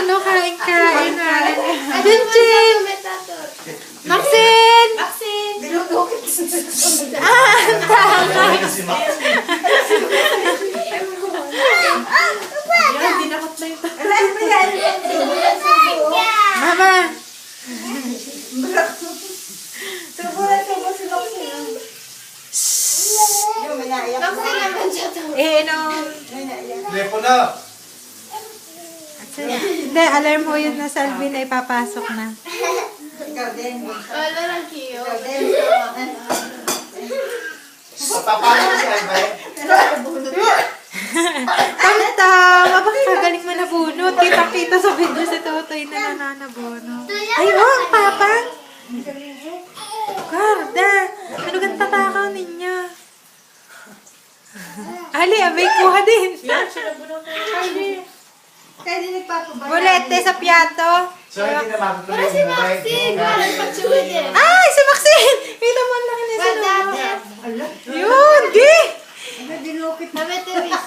no? Kain-kain. Junjun! Maxine! Maxine! Ang tama. Yan, dinakot na yung Mama! Inom. Telepono! Hindi, alarm mo yun na Salvin ay papasok na. Wala lang kiyo. Papapalo ko si Albay. Tamtam! Abang kagaling mo nabunot. Kita-kita sa video si Totoy na nananabunot. Ay, oh, ang papa! Garda! Ano gan tatakaw ninyo? Ali, abay, kuha din. Kaya din nagpapabaya. Bulete sa piyato. So, hindi na matutuloy Para si Maxine! Para pag-suwid eh. Ay, si Maxine! Kita mo ang laki na sa loob. Ala, Yun, di! ano dinukit na. Nameteris.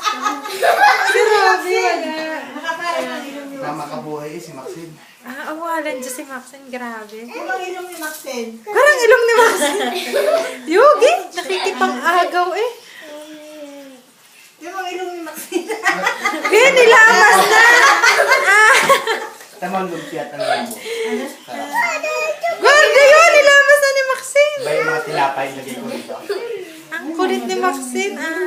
Si Robby, wala. Nakakain ng ilong ni Mama kabuhay si Maxine. Ah, awalan dyan si Maxine, grabe. Ibang ilong ni Maxine. Parang ilong ni Maxine. Yugi, nakikipang agaw eh. Ibang ilong ni Maxine. Eh, nilamas na! Ah! Tamang lumpiyat ang lambo. Gordo yun, nilamas na ni Maxine. Ba yung mga tilapay lagay ko rito? Ang kulit ni Maxine, ah.